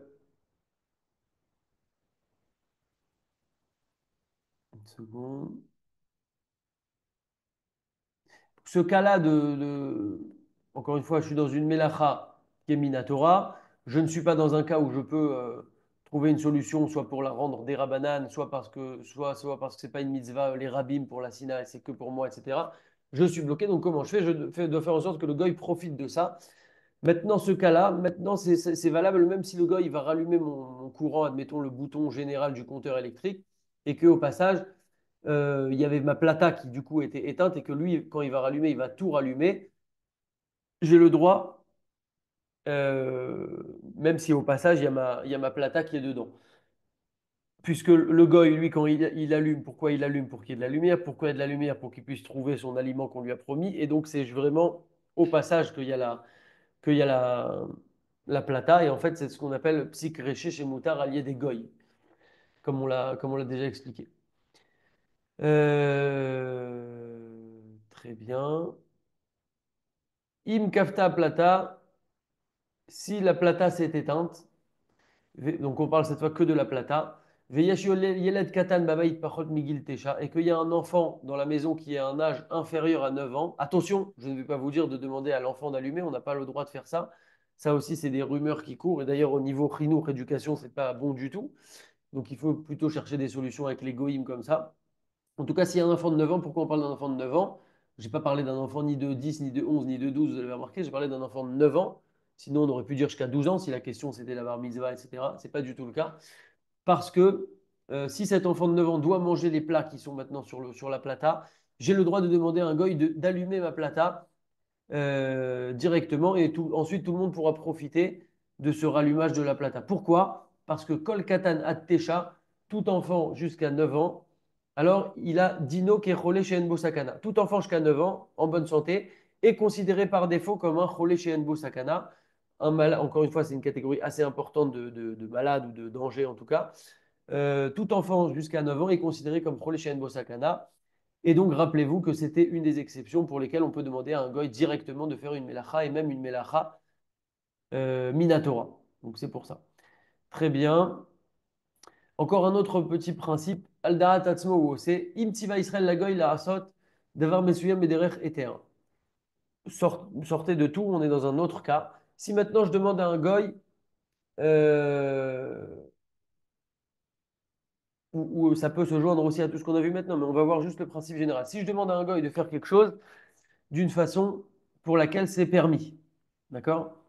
Speaker 1: une seconde. Ce cas-là encore une fois, je suis dans une mélacha qui est minatora. Je ne suis pas dans un cas où je peux trouver une solution, soit pour la rendre des rabbanan, soit parce que c'est pas une mitzvah, les rabbim pour la sina, et c'est que pour moi, etc. Je suis bloqué, donc comment je fais? Dois faire en sorte que le goy profite de ça. Maintenant, ce cas-là, maintenant, c'est valable même si le goy il va rallumer mon courant, admettons le bouton général du compteur électrique, et qu'au passage, il y avait ma plata qui du coup était éteinte et que lui, quand il va rallumer, il va tout rallumer. J'ai le droit, même si au passage, il y a ma plata qui est dedans. Puisque le goy, lui, quand il allume, pourquoi il allume? Pour qu'il y ait de la lumière. Pourquoi il y a de la lumière? Pour qu'il puisse trouver son aliment qu'on lui a promis. Et donc, c'est vraiment au passage qu'il y a la plata. Et en fait, c'est ce qu'on appelle psych réché chez Moutard, allié des goy, comme on l'a déjà expliqué. Très bien. Im kafta plata, si la plata s'est éteinte, donc on parle cette fois que de la plata, veyash yeled katan babayit pachot migil tesha, et qu'il y a un enfant dans la maison qui a un âge inférieur à 9 ans. Attention, je ne vais pas vous dire de demander à l'enfant d'allumer, on n'a pas le droit de faire ça. Ça aussi, c'est des rumeurs qui courent, et d'ailleurs au niveau chinour, éducation, c'est pas bon du tout. Donc il faut plutôt chercher des solutions avec les goïms comme ça. En tout cas, s'il y a un enfant de 9 ans, pourquoi on parle d'un enfant de 9 ans? Je n'ai pas parlé d'un enfant ni de 10, ni de 11, ni de 12, vous avez remarqué, j'ai parlé d'un enfant de 9 ans. Sinon, on aurait pu dire jusqu'à 12 ans si la question c'était la bar mitzvah, etc. Ce n'est pas du tout le cas. Parce que si cet enfant de 9 ans doit manger les plats qui sont maintenant sur la plata, j'ai le droit de demander à un goy d'allumer ma plata directement et ensuite tout le monde pourra profiter de ce rallumage de la plata. Pourquoi? Parce que Kol Katan Ad Tesha, tout enfant jusqu'à 9 ans, alors il a Dino Kecholé chez Sakana. Tout enfant jusqu'à 9 ans, en bonne santé, est considéré par défaut comme un Cholé chez Sakana. Encore une fois, c'est une catégorie assez importante de malades ou de danger en tout cas. Tout enfant jusqu'à 9 ans est considéré comme Cholé chez Sakana. Et donc, rappelez-vous que c'était une des exceptions pour lesquelles on peut demander à un goy directement de faire une melacha et même une melacha minatora. Donc, c'est pour ça. Très bien. Encore un autre petit principe. Aldara tatsmo ou c'est imtiva Israël la goy la asot davar mesuyam ederech eter. Sortez de tout, on est dans un autre cas. Si maintenant je demande à un goy euh, ou ça peut se joindre aussi à tout ce qu'on a vu maintenant, mais on va voir juste le principe général. Si je demande à un goy de faire quelque chose d'une façon pour laquelle c'est permis, d'accord?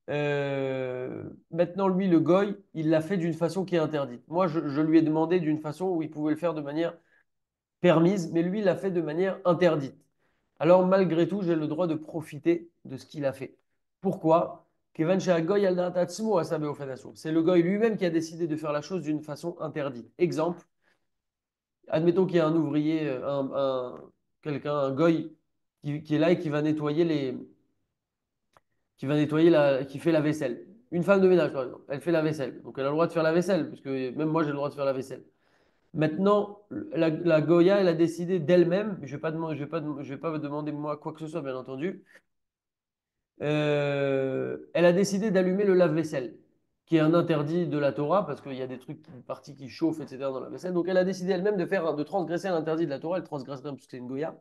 Speaker 1: Maintenant, lui, le goy, il l'a fait d'une façon qui est interdite. Moi, je lui ai demandé d'une façon où il pouvait le faire de manière permise, mais lui, il l'a fait de manière interdite. Alors, malgré tout, j'ai le droit de profiter de ce qu'il a fait. Pourquoi? Kevan shehagoy al da'at atzmo asabe ofenasur. C'est le goy lui-même qui a décidé de faire la chose d'une façon interdite. Exemple, admettons qu'il y a un ouvrier, quelqu'un, un goy, qui est là et qui fait la vaisselle. Une femme de ménage, par exemple, elle fait la vaisselle. Donc elle a le droit de faire la vaisselle, puisque même moi j'ai le droit de faire la vaisselle. Maintenant, la Goya, elle a décidé d'elle-même, je ne vais pas, je vais pas demander moi quoi que ce soit, bien entendu, elle a décidé d'allumer le lave-vaisselle, qui est un interdit de la Torah, parce qu'il y a des trucs, une partie qui chauffe, etc. dans la vaisselle. Donc elle a décidé elle-même de transgresser l'interdit de la Torah, elle transgresse rien, puisque c'est une Goya.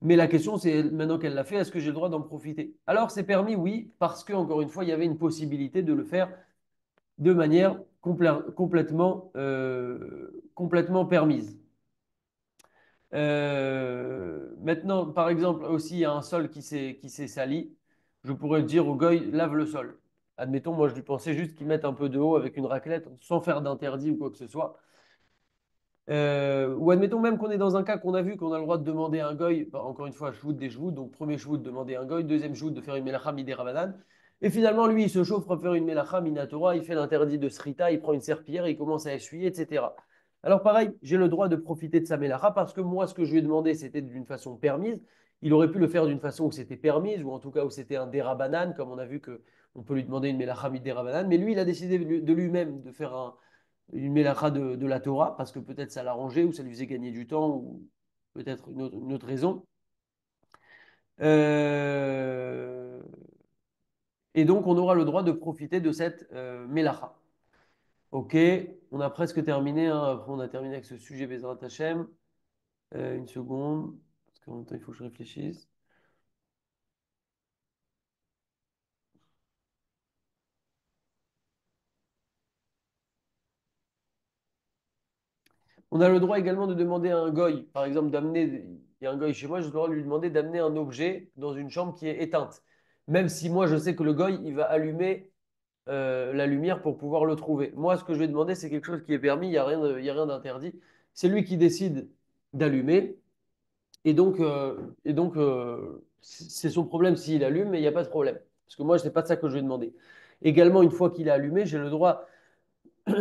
Speaker 1: Mais la question, c'est maintenant qu'elle l'a fait, est-ce que j'ai le droit d'en profiter? Alors, c'est permis, oui, parce que, encore une fois, il y avait une possibilité de le faire de manière complètement permise. Maintenant, par exemple, aussi, il y a un sol qui s'est sali. Je pourrais dire au goy, lave le sol. Admettons, moi, je lui pensais juste qu'il mette un peu de eau avec une raclette, sans faire d'interdit ou quoi que ce soit. Ou admettons même qu'on est dans un cas qu'on a vu qu'on a le droit de demander à un goy, bah, encore une fois, shvout des shvouts, donc premier shvout de demander à un goy, deuxième shvout de faire une melacha midé rabanan. Et finalement, lui, il se chauffe pour faire une melacha minatora, il fait l'interdit de srita, il prend une serpillière, il commence à essuyer, etc. Alors pareil, j'ai le droit de profiter de sa melacha parce que moi, ce que je lui ai demandé, c'était d'une façon permise. Il aurait pu le faire d'une façon où c'était permise, ou en tout cas où c'était un dérabanan, comme on a vu que on peut lui demander une melacha midé rabanan. Mais lui, il a décidé de lui-même de faire une mélacha de la Torah, parce que peut-être ça l'arrangeait ou ça lui faisait gagner du temps, ou peut-être une autre raison. Euh, et donc, on aura le droit de profiter de cette mélacha. Ok, on a presque terminé, hein. Après, on a terminé avec ce sujet Bezrat Hashem. Une seconde, parce qu'en même temps, il faut que je réfléchisse. On a le droit également de demander à un goy, par exemple, il y a un goy chez moi, je dois lui demander d'amener un objet dans une chambre qui est éteinte. Même si moi, je sais que le goy, il va allumer la lumière pour pouvoir le trouver. Moi, ce que je vais demander, c'est quelque chose qui est permis, il n'y a rien il y a rien d'interdit. C'est lui qui décide d'allumer. C'est son problème s'il allume, mais il n'y a pas de problème. Parce que moi, ce n'est pas de ça que je vais demander. Également, une fois qu'il a allumé, j'ai le droit,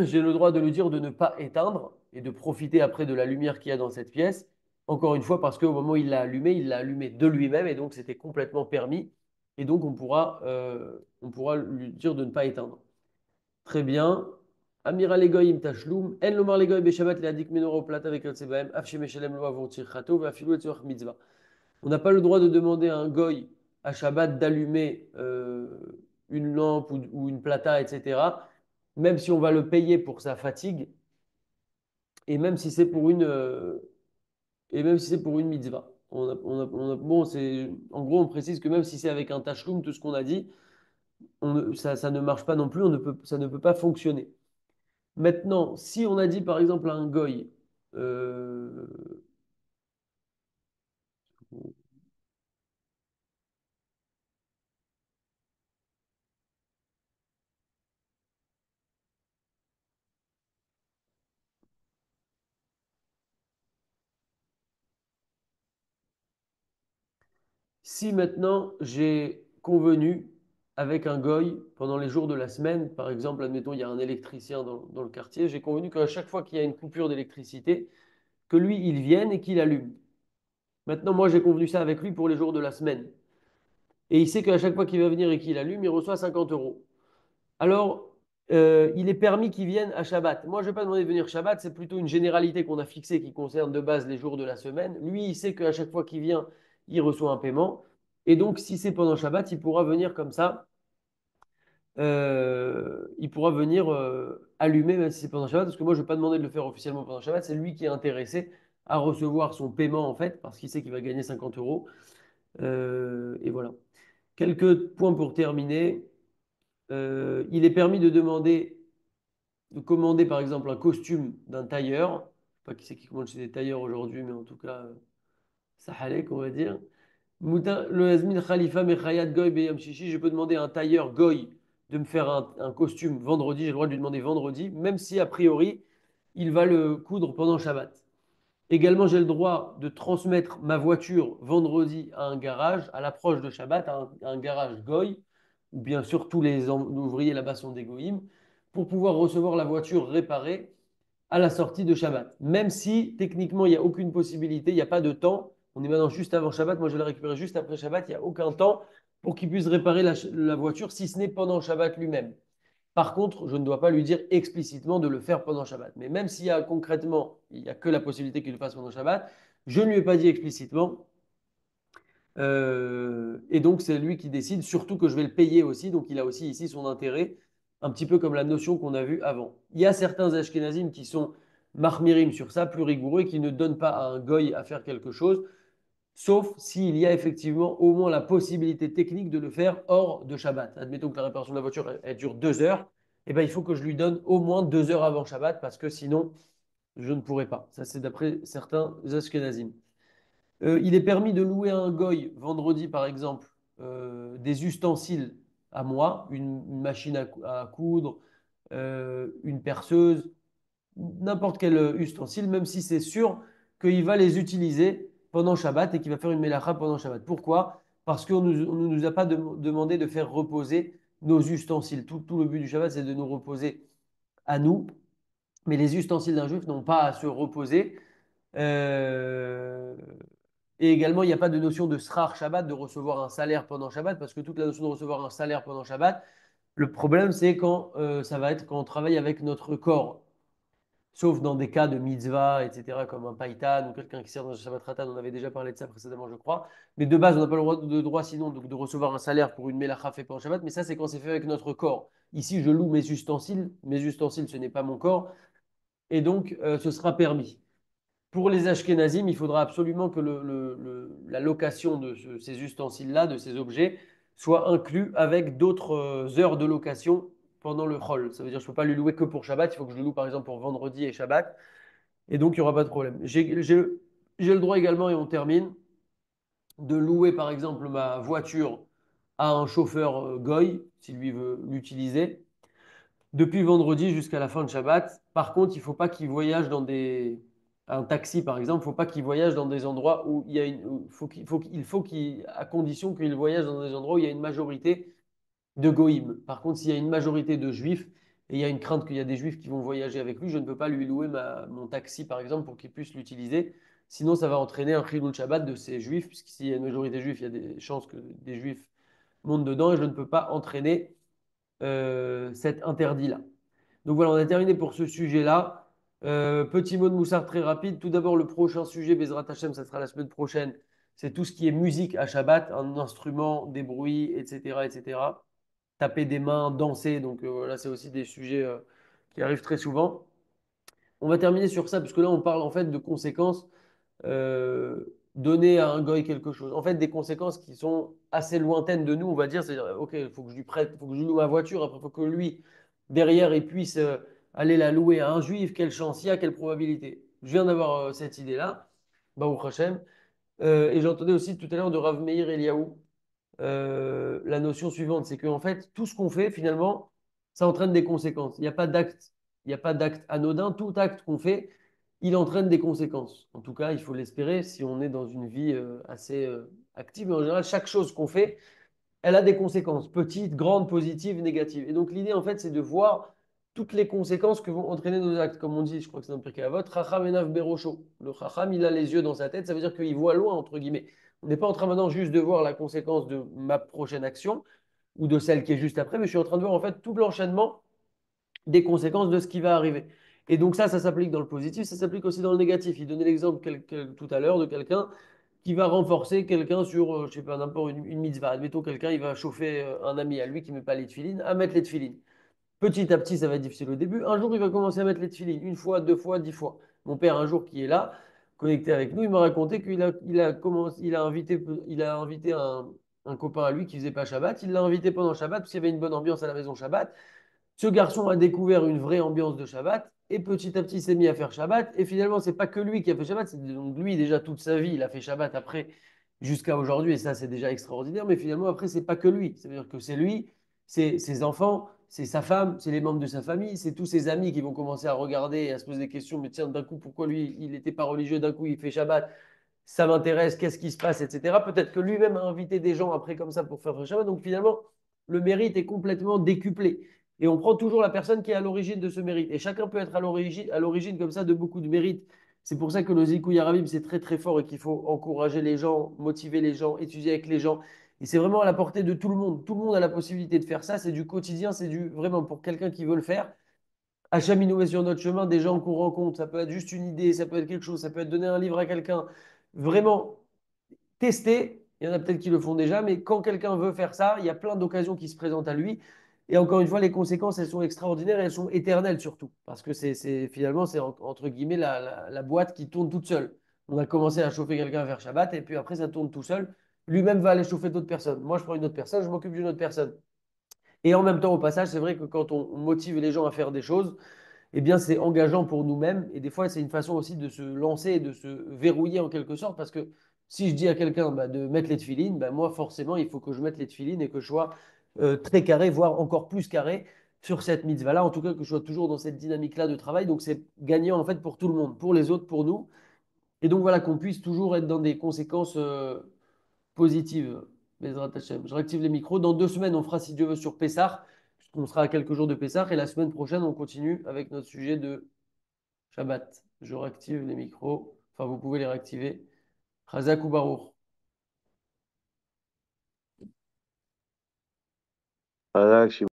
Speaker 1: j'ai le droit de lui dire de ne pas éteindre et de profiter après de la lumière qu'il y a dans cette pièce. Encore une fois, parce qu'au moment où il l'a allumé de lui-même et donc c'était complètement permis. Et donc, on pourra lui dire de ne pas éteindre. Très bien. Amira legoyim tashloum. En lomar legoy beshabbat leadik menoro plata avec sebaem. Afshe meshalem lo avon tirchato ve'afilu et tzorach mitzvah. On n'a pas le droit de demander à un goy à Shabbat d'allumer une lampe ou une plata, etc. Même si on va le payer pour sa fatigue et même si c'est pour une mitzvah. Bon, en gros, on précise que même si c'est avec un tashloum, tout ce qu'on a dit, ça ne marche pas non plus, ça ne peut pas fonctionner. Maintenant, si on a dit par exemple à un goy, euh, si maintenant j'ai convenu avec un goy pendant les jours de la semaine, par exemple, admettons, il y a un électricien dans le quartier, j'ai convenu qu'à chaque fois qu'il y a une coupure d'électricité, que lui, il vienne et qu'il allume. Maintenant, moi, j'ai convenu ça avec lui pour les jours de la semaine. Et il sait qu'à chaque fois qu'il va venir et qu'il allume, il reçoit 50 euros. Alors, il est permis qu'ils viennent à Shabbat. Moi, je ne vais pas demander de venir Shabbat, c'est plutôt une généralité qu'on a fixée qui concerne de base les jours de la semaine. Lui, il sait qu'à chaque fois qu'il vient, il reçoit un paiement. Et donc, si c'est pendant Shabbat, il pourra venir comme ça. Il pourra venir allumer, même si c'est pendant Shabbat, parce que moi, je ne vais pas demander de le faire officiellement pendant Shabbat. C'est lui qui est intéressé à recevoir son paiement, en fait, parce qu'il sait qu'il va gagner 50 euros. Et voilà. Quelques points pour terminer. il est permis de commander par exemple un costume d'un tailleur. Je ne sais pas qui c'est qui commande chez des tailleurs aujourd'hui, mais en tout cas, ça halek, on va dire. Le Yazmin Khalifa Mechayat Goy Beyam Shishi, je peux demander à un tailleur Goy de me faire un costume vendredi, j'ai le droit de lui demander vendredi, même si a priori, il va le coudre pendant Shabbat. Également, j'ai le droit de transmettre ma voiture vendredi à un garage, à l'approche de Shabbat, à un garage Goy, où bien sûr tous les ouvriers là-bas sont des Goïm, pour pouvoir recevoir la voiture réparée à la sortie de Shabbat. Même si techniquement il n'y a aucune possibilité, il n'y a pas de temps, on est maintenant juste avant Shabbat, moi je vais la récupérer juste après Shabbat, il n'y a aucun temps pour qu'il puisse réparer la voiture, si ce n'est pendant Shabbat lui-même. Par contre, je ne dois pas lui dire explicitement de le faire pendant Shabbat. Mais même s'il y a concrètement, il n'y a que la possibilité qu'il le fasse pendant Shabbat, je ne lui ai pas dit explicitement. Et donc, c'est lui qui décide, surtout que je vais le payer aussi. Donc, il a aussi ici son intérêt, un petit peu comme la notion qu'on a vue avant. Il y a certains Ashkenazim qui sont marmirim sur ça, plus rigoureux, et qui ne donnent pas à un goy à faire quelque chose, sauf s'il y a effectivement au moins la possibilité technique de le faire hors de Shabbat. Admettons que la réparation de la voiture, elle dure 2 heures, et ben, il faut que je lui donne au moins 2 heures avant Shabbat, parce que sinon, je ne pourrais pas. Ça, c'est d'après certains Ashkenazim. Il est permis de louer à un goy vendredi, par exemple, des ustensiles à moi, une machine à coudre, une perceuse, n'importe quel ustensile, même si c'est sûr qu'il va les utiliser pendant Shabbat et qu'il va faire une mélacha pendant Shabbat. Pourquoi? Parce qu'on ne nous a pas demandé de faire reposer nos ustensiles. Tout le but du Shabbat, c'est de nous reposer à nous, mais les ustensiles d'un juif n'ont pas à se reposer. Euh, et également, il n'y a pas de notion de srar Shabbat, de recevoir un salaire pendant Shabbat, parce que toute la notion de recevoir un salaire pendant Shabbat, le problème, c'est quand ça va être quand on travaille avec notre corps. Sauf dans des cas de mitzvah, etc., comme un païtan ou quelqu'un qui sert dans un Shabbat Ratan, on avait déjà parlé de ça précédemment, je crois. Mais de base, on n'a pas le droit, sinon de recevoir un salaire pour une mélacha fait pendant Shabbat, mais ça, c'est quand c'est fait avec notre corps. Ici, je loue mes ustensiles, ce n'est pas mon corps, et donc ce sera permis. Pour les Ashkénazim, il faudra absolument que la location de ces ustensiles-là, de ces objets, soit inclus avec d'autres heures de location pendant le Chol. Ça veut dire que je ne peux pas le louer que pour Shabbat, il faut que je le loue par exemple pour vendredi et Shabbat. Et donc, il n'y aura pas de problème. J'ai le droit également, et on termine, de louer par exemple ma voiture à un chauffeur goy, s'il lui veut l'utiliser depuis vendredi jusqu'à la fin de Shabbat. Par contre, il ne faut pas qu'il voyage dans des... Un taxi, par exemple, il ne faut pas qu'il voyage dans des endroits où il y a une... à condition qu'il voyage dans des endroits où il y a une majorité de goïms. Par contre, s'il y a une majorité de juifs, et il y a une crainte qu'il y a des juifs qui vont voyager avec lui, je ne peux pas lui louer mon taxi, par exemple, pour qu'il puisse l'utiliser. Sinon, ça va entraîner un chilul Shabbat de ces juifs, puisque s'il y a une majorité de juifs, il y a des chances que des juifs montent dedans, et je ne peux pas entraîner cet interdit-là. Donc voilà, on a terminé pour ce sujet-là. Petit mot de Moussard très rapide. Tout d'abord, le prochain sujet, Bezrat Hashem, ça sera la semaine prochaine. C'est tout ce qui est musique à Shabbat, un instrument, des bruits, etc., etc. Taper des mains, danser. Donc voilà, c'est aussi des sujets qui arrivent très souvent. On va terminer sur ça, puisque là, on parle en fait de conséquences donner à un goy quelque chose. En fait, des conséquences qui sont assez lointaines de nous, on va dire. C'est-à-dire, OK, il faut que je lui prête, il faut que je lui loue ma voiture, après, il faut que lui, derrière, il puisse aller la louer à un juif. Quelle chance il y a, quelle probabilité. Je viens d'avoir cette idée-là, Baruch Hashem. Et j'entendais aussi tout à l'heure de Rav Meir Eliaou la notion suivante, c'est qu'en fait, tout ce qu'on fait, finalement, ça entraîne des conséquences. Il n'y a pas d'acte anodin. Tout acte qu'on fait, il entraîne des conséquences. En tout cas, il faut l'espérer si on est dans une vie assez active. Mais en général, chaque chose qu'on fait, elle a des conséquences, petites, grandes, positives, négatives. Et donc, l'idée, en fait, c'est de voir toutes les conséquences que vont entraîner nos actes. Comme on dit, je crois que c'est dans le Pirkei Avot, Chacham Enav Berosho. Le Chacham, il a les yeux dans sa tête, ça veut dire qu'il voit loin, entre guillemets. On n'est pas en train maintenant juste de voir la conséquence de ma prochaine action ou de celle qui est juste après, mais je suis en train de voir en fait tout l'enchaînement des conséquences de ce qui va arriver. Et donc ça s'applique dans le positif, ça s'applique aussi dans le négatif. Il donnait l'exemple tout à l'heure de quelqu'un qui va renforcer quelqu'un sur, je sais pas, n'importe une mitzvah. Admettons, quelqu'un, il va chauffer un ami à lui qui ne met pas les tefilines à mettre les tefilines. Petit à petit, ça va être difficile au début. Un jour, il va commencer à mettre les tefilines, une fois, 2 fois, 10 fois. Mon père, un jour, qui est là, connecté avec nous, il m'a raconté qu'il a, il a, commencé, il a invité un, un copain à lui qui faisait pas Shabbat. Il l'a invité pendant Shabbat parce qu'il y avait une bonne ambiance à la maison Shabbat. Ce garçon a découvert une vraie ambiance de Shabbat et petit à petit s'est mis à faire Shabbat. Et finalement, c'est pas que lui qui a fait Shabbat, c'est donc lui déjà toute sa vie, il a fait Shabbat après jusqu'à aujourd'hui et ça c'est déjà extraordinaire. Mais finalement après c'est pas que lui, c'est-à-dire que c'est lui, c'est ses enfants, c'est sa femme, c'est les membres de sa famille, c'est tous ses amis qui vont commencer à regarder et à se poser des questions. Mais tiens, d'un coup pourquoi lui il n'était pas religieux, d'un coup il fait Shabbat, ça m'intéresse, qu'est-ce qui se passe, etc. Peut-être que lui-même a invité des gens après comme ça pour faire Shabbat. Donc finalement, le mérite est complètement décuplé. Et on prend toujours la personne qui est à l'origine de ce mérite. Et chacun peut être à l'origine comme ça de beaucoup de mérites. C'est pour ça que le Zikouï Arabim, c'est très très fort et qu'il faut encourager les gens, motiver les gens, étudier avec les gens. Et c'est vraiment à la portée de tout le monde. Tout le monde a la possibilité de faire ça. C'est du quotidien, c'est du vraiment pour quelqu'un qui veut le faire. Hacham, il nous met sur notre chemin des gens qu'on rencontre. Ça peut être juste une idée, ça peut être quelque chose, ça peut être donner un livre à quelqu'un. Vraiment, tester. Il y en a peut-être qui le font déjà, mais quand quelqu'un veut faire ça, il y a plein d'occasions qui se présentent à lui. Et encore une fois, les conséquences, elles sont extraordinaires et elles sont éternelles surtout. Parce que finalement, c'est entre guillemets la boîte qui tourne toute seule. On a commencé à chauffer quelqu'un vers Shabbat et puis après, ça tourne tout seul. Lui-même va aller chauffer d'autres personnes. Moi, je prends une autre personne, je m'occupe d'une autre personne. Et en même temps, au passage, c'est vrai que quand on motive les gens à faire des choses, eh bien, c'est engageant pour nous-mêmes. Et des fois, c'est une façon aussi de se lancer et de se verrouiller en quelque sorte. Parce que si je dis à quelqu'un bah, de mettre les tefilines, bah, moi, forcément, il faut que je mette les tefilines et que je sois très carré, voire encore plus carré sur cette mitzvah-là. En tout cas, que je sois toujours dans cette dynamique-là de travail. Donc, c'est gagnant en fait pour tout le monde, pour les autres, pour nous. Et donc, voilà, qu'on puisse toujours être dans des conséquences positives. Bezrat Hashem. Je réactive les micros. Dans 2 semaines, on fera, si Dieu veut, sur Pessah. On sera à quelques jours de Pessah. Et la semaine prochaine, on continue avec notre sujet de Shabbat. Je réactive les micros. Enfin, vous pouvez les réactiver. Razak ou Baruch.
Speaker 2: Voilà,